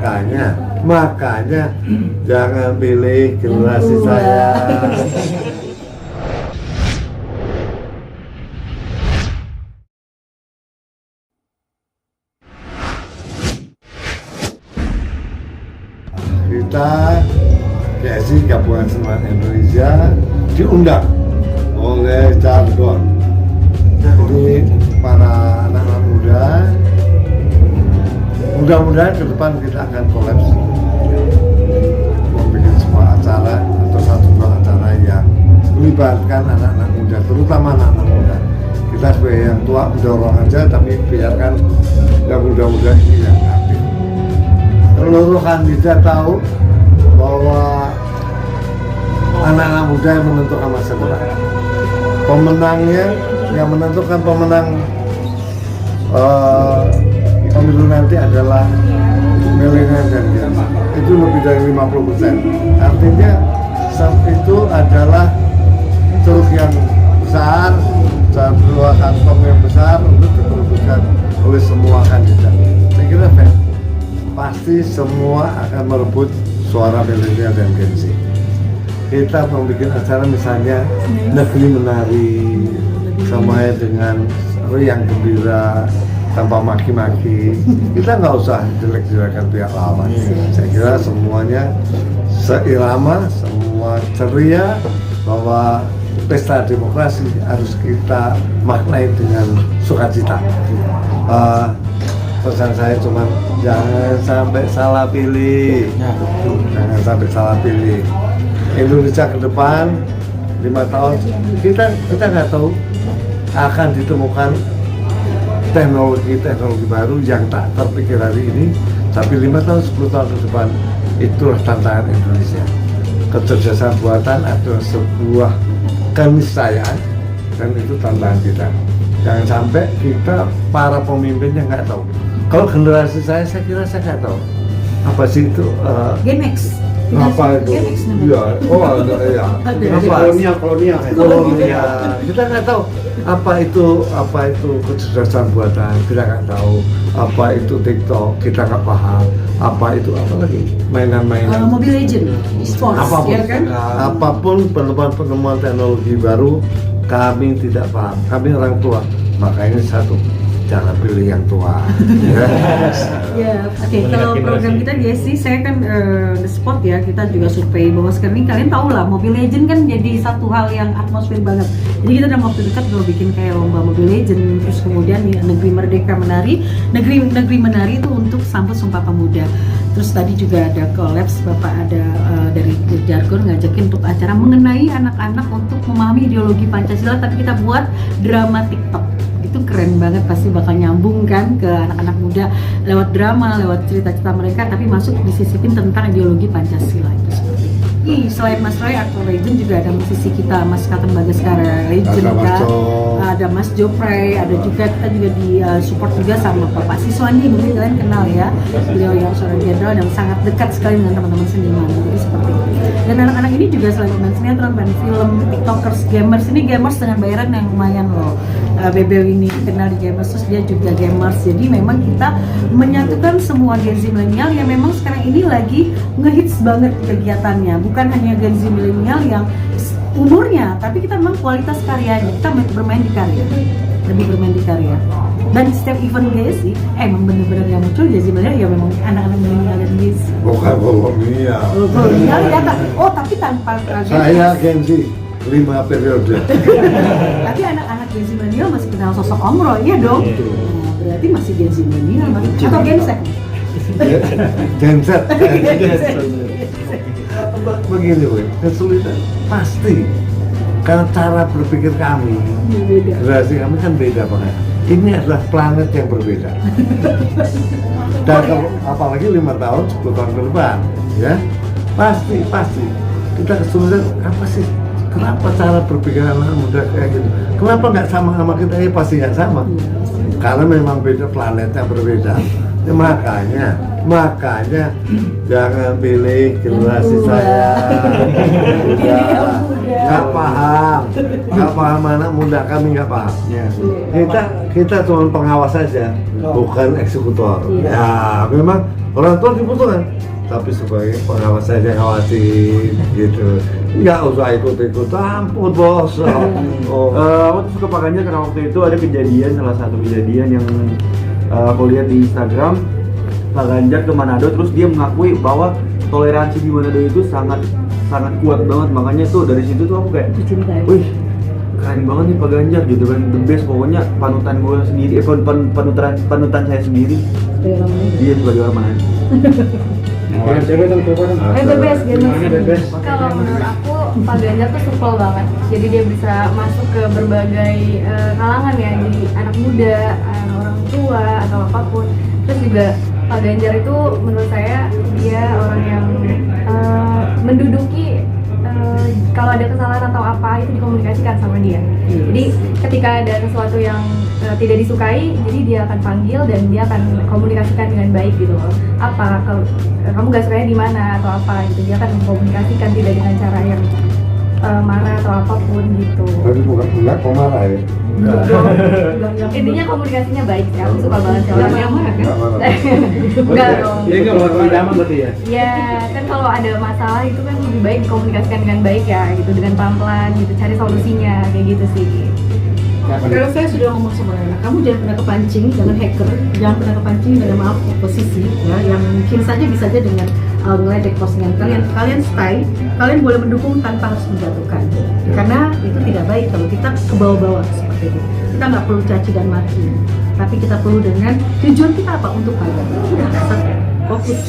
makanya jangan pilih generasi saya. Kita GSI Gabungan Seniman Indonesia diundang oleh Jargon. Jadi para anak-anak muda, mudah-mudahan ke depan kita akan kolaps, membuat sebuah acara atau satu dua acara yang melibatkan anak-anak muda, terutama anak-anak muda. Kita sebagai yang tua mendorong aja, tapi biarkan yang muda-muda ini yang aktif. Seluruh kandidat tahu bahwa anak-anak muda yang menentukan masa depan. Pemenangnya yang menentukan pemenang pemilu nanti adalah milenial dan Gen Z. Itu lebih dari 50%. Artinya itu adalah ceruk yang besar, sebuah kantong yang besar untuk diperebutkan oleh semua kandidat. Saya kira pasti semua akan merebut suara milenial dan Gen Z. Kita membuat acara misalnya negeri menari, semuanya dengan riang gembira tanpa maki-maki. Kita nggak usah jelek-jelekan pihak lawan. Saya kira semuanya seirama, semua ceria, bahwa pesta demokrasi harus kita maknai dengan sukacita. Pesan saya cuma jangan sampai salah pilih, jangan sampai salah pilih. Indonesia ke depan 5 tahun kita nggak tahu akan ditemukan teknologi baru yang tak terpikir hari ini, tapi 5 tahun 10 tahun ke depan itulah tantangan Indonesia. Kecerdasan buatan adalah sebuah keniscayaan dan itu tantangan kita. Jangan sampai kita para pemimpinnya nggak tahu. Kalau generasi saya kira saya nggak tahu apa sih itu Gen X. Apa itu? Ya, ya. Kolonial. Kita nggak tahu apa itu kecerdasan buatan. Kita nggak tahu apa itu TikTok. Kita nggak paham apa itu, apa lagi mainan-mainan. Mobile Legend, e-sports, apapun, ya kan? Apapun penemuan teknologi baru kami tidak paham. Kami orang tua, makanya satu. Jangan pilih yang tua. Ya, oke. Kalau program kita GSI, saya kan The Spot ya, kita juga survei bahwa sekarang ini kalian tahu lah, Mobile Legend kan jadi satu hal yang atmosfer banget. Jadi kita dalam waktu dekat udah bikin kayak lomba Mobile Legend, terus kemudian Negeri Merdeka Menari, negeri menari itu untuk sambut Sumpah Pemuda. Terus tadi juga ada kolaps, Bapak ada dari Jargon ngajakin untuk acara mengenai anak-anak untuk memahami ideologi Pancasila, tapi kita buat drama TikTok. Itu keren banget, pasti bakal nyambung kan ke anak-anak muda lewat drama, lewat cerita-cerita mereka, tapi masuk disisipin tentang ideologi Pancasila itu seperti itu. Selain Mas Roy, aktor legend juga ada musisi kita, Mas Katem Bagaskara legend kan, ada Mas Jopray, ada juga kita juga di support juga sama Bapak Siswandi, mungkin kalian kenal ya, beliau yang seorang jenderal dan sangat dekat sekali dengan teman-teman seniman, jadi seperti itu. Dan anak-anak ini juga selain main sinetron, main film, tiktokers, gamers, ini gamers dengan bayaran yang lumayan loh. BBW ini kenal di gamers, terus dia juga gamers, jadi memang kita menyatukan semua Gen Z milenial yang memang sekarang ini lagi ngehits banget kegiatannya, bukan hanya Gen Z milenial yang umurnya, tapi kita memang kualitas karyanya, kita bermain di karya, lebih bermain di karya. Dan setiap event GSI, emang bener-bener yang muncul Gen Z milenial ya memang anak-anak milenial dan Gen Z. Bukan kolonial. Kolonial ya, oh tapi tanpa saya Gen Z 5 periode. Tapi anak-anak Gen Z milenial masih kenal sosok Om Roy, iya dong. Nah, berarti masih Gen Z milenial atau Gen Z? Gen Z. Begini, kesulitan pasti karena cara berpikir kami, generasi kami kan beda banget. Ini adalah planet yang berbeda. Dan apalagi 5 tahun, 10 tahun ke depan, ya pasti kita kesulitan apa sih? Kenapa cara berpikir anak muda kayak gitu? Kenapa nggak sama kita? Ya pasti nggak sama. Karena memang beda, planetnya berbeda. Ya, makanya jangan pilih generasi saya. Nggak paham anak muda, kami nggak paham. Kita cuma pengawas saja, bukan eksekutor. Ya memang orang tua dibutuhkan, tapi sebagai pengawas saja ngawasin gitu, nggak usah ikut-ikut, ampun bos. Aku tuh suka Pak Ganjar karena waktu itu ada kejadian, salah satu kejadian yang aku lihat di Instagram. Pak Ganjar ke Manado, terus dia mengakui bahwa toleransi di Manado itu sangat kuat banget. Makanya tuh dari situ tuh aku kayak, Dicintai. wih keren banget nih Pak Ganjar gitu kan, the best pokoknya, panutan gue sendiri, panutan saya sendiri. Sebagai orang Manado. Dia sebagai orang Manado. The best. Kalau menurut aku Pak Ganjar tuh supel banget, jadi dia bisa masuk ke berbagai kalangan ya, jadi anak muda, orang tua atau apapun. Terus juga Pak Ganjar itu menurut saya dia orang yang menduduki kalau ada kesalahan atau apa itu dikomunikasikan sama dia. Jadi ketika ada sesuatu yang tidak disukai, jadi dia akan panggil dan dia akan komunikasikan dengan baik gitu loh. Apa kamu gak sukanya di mana atau apa gitu, dia akan mengkomunikasikan, tidak dengan cara yang marah atau apapun gitu. Tapi bukan kok marah ya? Intinya komunikasinya baik sih, aku suka banget sih Yang orang yang marah kan? Nggak marah. enggak dong. Jadi kalau idaman berarti ya? Ya kan kalau ada masalah itu kan lebih baik dikomunikasikan dengan baik ya gitu, dengan pelan-pelan gitu, cari solusinya kayak gitu sih. Kalau saya sudah ngomong sama anak, kamu jangan pernah kepancing dengan hacker, jangan pernah kepancing dengan maaf oposisi ya, yang mungkin saja bisa aja dengan ngeledek postingan kalian. Kalian stay, kalian boleh mendukung tanpa harus menjatuhkan, karena itu tidak baik kalau kita ke bawah-bawah seperti itu. Kita nggak perlu caci dan maki, tapi kita perlu dengan tujuan kita apa, untuk kalian. Udah, satu, fokus.